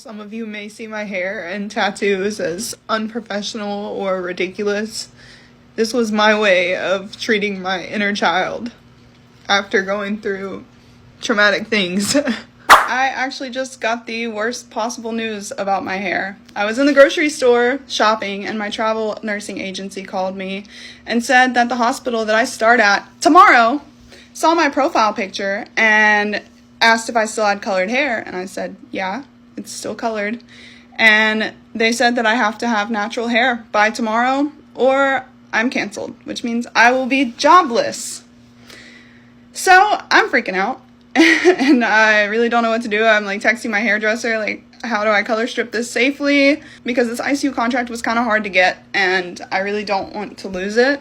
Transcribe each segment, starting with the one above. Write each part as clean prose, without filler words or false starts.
While some of you may see my hair and tattoos as unprofessional or ridiculous, this was my way of treating my inner child after going through traumatic things. I actually just got the worst possible news about my hair. I was in the grocery store shopping and my travel nursing agency called me and said that the hospital that I start at tomorrow saw my profile picture and asked if I still had colored hair. And I said, yeah, it's still colored. And they said that I have to have natural hair by tomorrow or I'm canceled, which means I will be jobless. So I'm freaking out. And I really don't know what to do. I'm like texting my hairdresser, like, how do I color strip this safely? Because this ICU contract was kind of hard to get and I really don't want to lose it.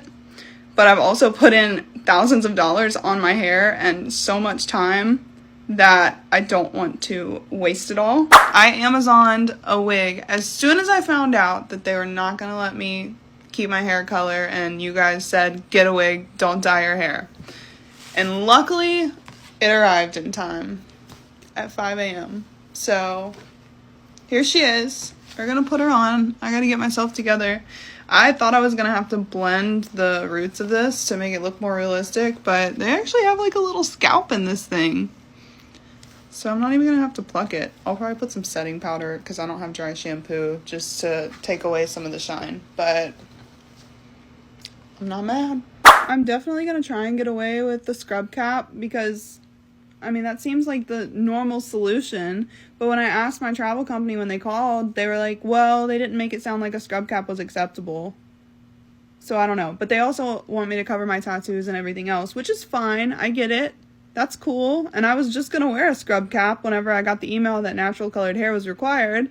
But I've also put in thousands of dollars on my hair and so much time that I don't want to waste it all. I Amazoned a wig as soon as I found out that they were not going to let me keep my hair color and you guys said, get a wig, don't dye your hair. And luckily, it arrived in time at 5 a.m. So here she is. We're gonna put her on. I gotta get myself together. I thought I was gonna have to blend the roots of this to make it look more realistic, but they actually have like a little scalp in this thing. So I'm not even gonna have to pluck it. I'll probably put some setting powder because I don't have dry shampoo just to take away some of the shine, but I'm not mad. I'm definitely gonna try and get away with the scrub cap because I mean, that seems like the normal solution, but when I asked my travel company when they called, they were like, well, they didn't make it sound like a scrub cap was acceptable. So I don't know, but they also want me to cover my tattoos and everything else, which is fine. I get it. That's cool. And I was just going to wear a scrub cap whenever I got the email that natural colored hair was required.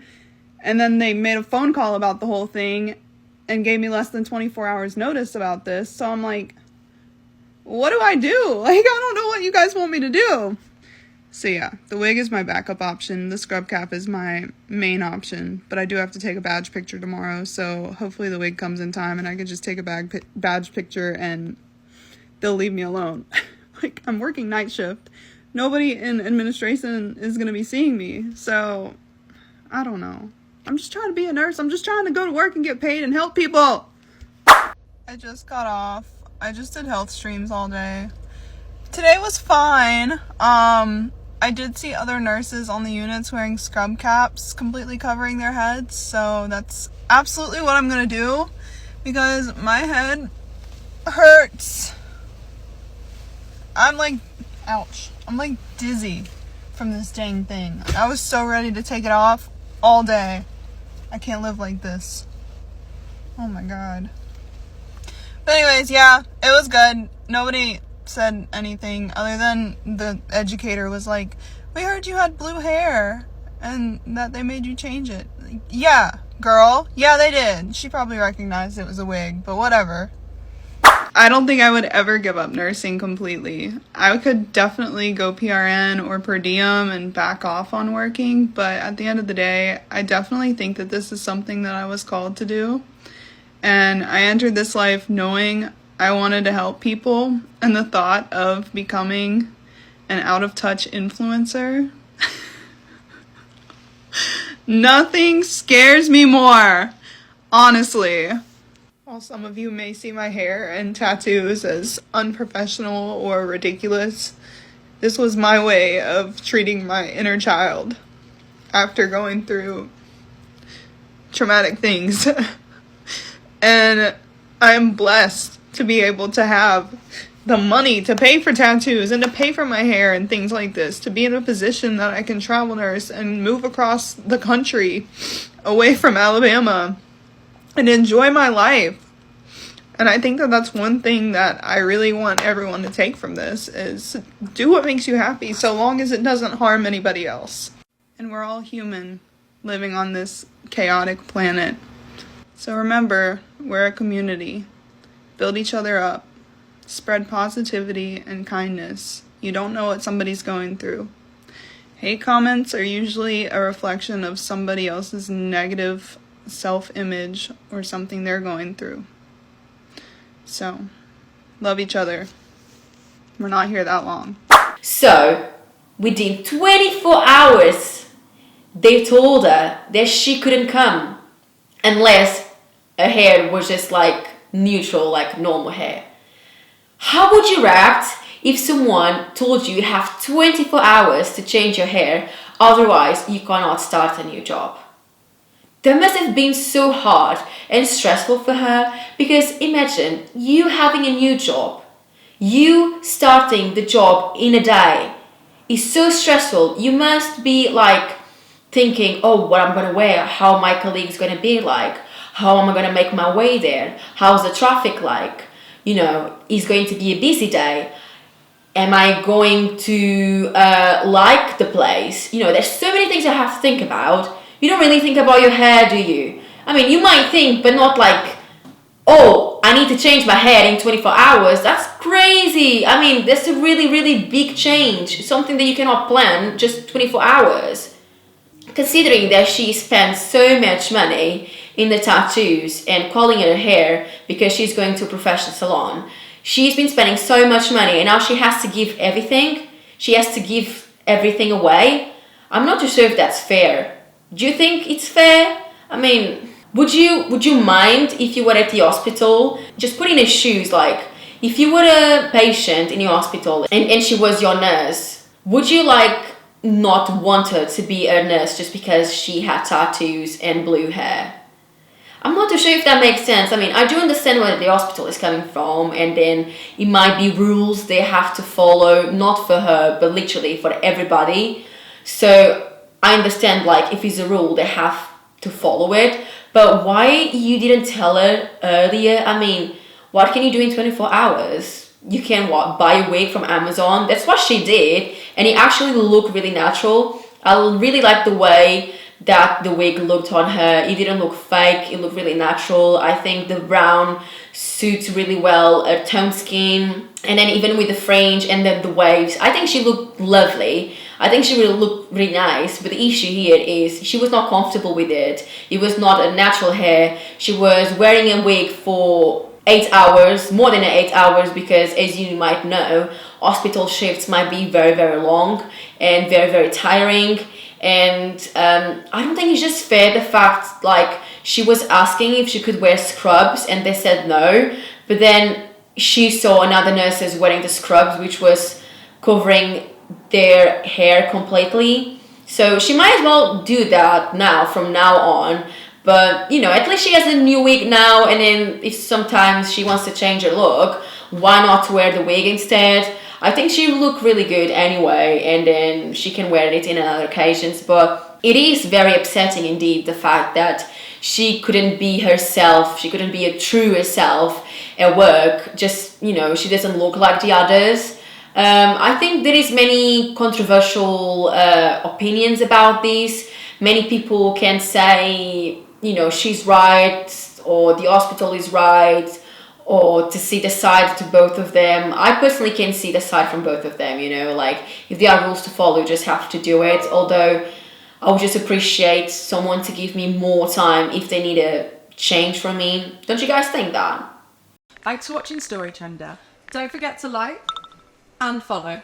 And then they made a phone call about the whole thing and gave me less than 24 hours notice about this. So I'm like, what do I do? Like, I don't know what you guys want me to do. So yeah, the wig is my backup option. The scrub cap is my main option, but I do have to take a badge picture tomorrow. So hopefully the wig comes in time and I can just take a badge picture and they'll leave me alone. Like, I'm working night shift. Nobody in administration is going to be seeing me. So I don't know. I'm just trying to be a nurse. I'm just trying to go to work and get paid and help people. I just got off. I just did health streams all day. Today was fine. I did see other nurses on the units wearing scrub caps, completely covering their heads. So that's absolutely what I'm gonna do because my head hurts. I'm like, ouch. I'm like dizzy from this dang thing. I was so ready to take it off all day. I can't live like this. Oh my God. But anyways, yeah, it was good. Nobody said anything other than the educator was like, we heard you had blue hair and that they made you change it. Like, yeah, girl. Yeah, they did. She probably recognized it was a wig, but whatever. I don't think I would ever give up nursing completely. I could definitely go PRN or per diem and back off on working, but at the end of the day, I definitely think that this is something that I was called to do. And I entered this life knowing I wanted to help people, and the thought of becoming an out-of-touch influencer, nothing scares me more, honestly. While some of you may see my hair and tattoos as unprofessional or ridiculous, this was my way of treating my inner child after going through traumatic things. And I'm blessed to be able to have the money to pay for tattoos and to pay for my hair and things like this, to be in a position that I can travel nurse and move across the country away from Alabama and enjoy my life. And I think that that's one thing that I really want everyone to take from this is do what makes you happy so long as it doesn't harm anybody else. And we're all human living on this chaotic planet. So remember, we're a community. Build each other up. Spread positivity and kindness. You don't know what somebody's going through. Hate comments are usually a reflection of somebody else's negative self-image or something they're going through. So, love each other. We're not here that long. So, within 24 hours, they told her that she couldn't come unless her hair was just like neutral, like normal hair. How would you react if someone told you have 24 hours to change your hair, otherwise you cannot start a new job? That must have been so hard and stressful for her, because imagine you having a new job, you starting the job in a day is so stressful. You must be like thinking, oh, what I'm gonna wear, how my colleagues gonna be like, how am I gonna make my way there, how's the traffic like, you know, is going to be a busy day, am I going to like the place, you know, there's so many things I have to think about. You don't really think about your hair, do you? I mean, you might think, but not like, oh, I need to change my hair in 24 hours. That's crazy. I mean, that's a really, really big change. Something that you cannot plan just 24 hours. Considering that she spent so much money in the tattoos and calling it her hair because she's going to a professional salon, she's been spending so much money and now she has to give everything. She has to give everything away. I'm not too sure if that's fair. Do you think it's fair? I mean, would you mind if you were at the hospital? Just put in her shoes, like if you were a patient in your hospital and she was your nurse, would you like not want her to be a nurse just because she had tattoos and blue hair? I'm not too sure if that makes sense. I mean, I do understand where the hospital is coming from, and then it might be rules they have to follow, not for her, but literally for everybody. So I understand, like, if it's a rule, they have to follow it. But why you didn't tell her earlier? I mean, what can you do in 24 hours? You can what, buy a wig from Amazon? That's what she did, and it actually looked really natural. I really like the way that the wig looked on her. It didn't look fake, it looked really natural. I think the brown suits really well her toned skin, and then even with the fringe and then the waves, I think she looked lovely. I think she really looked really nice, but the issue here is she was not comfortable with it. It was not a natural hair. She was wearing a wig for 8 hours, more than 8 hours, because as you might know, hospital shifts might be very, very long and very, very tiring. And I don't think it's just fair, the fact, like, she was asking if she could wear scrubs and they said no, but then she saw another nurses wearing the scrubs, which was covering their hair completely. So she might as well do that now, from now on. But, you know, at least she has a new wig now, and then if sometimes she wants to change her look, why not wear the wig instead? I think she looked really good anyway, and then she can wear it in other occasions. But it is very upsetting indeed, the fact that she couldn't be herself, she couldn't be a true herself at work. Just, you know, she doesn't look like the others. I think there is many controversial opinions about this. Many people can say, you know, she's right, or the hospital is right, or to see the side to both of them. I personally can see the side from both of them, you know, like if there are rules to follow, you just have to do it. Although I would just appreciate someone to give me more time if they need a change from me. Don't you guys think that? Thanks for watching StoryTrender. Don't forget to like and follow.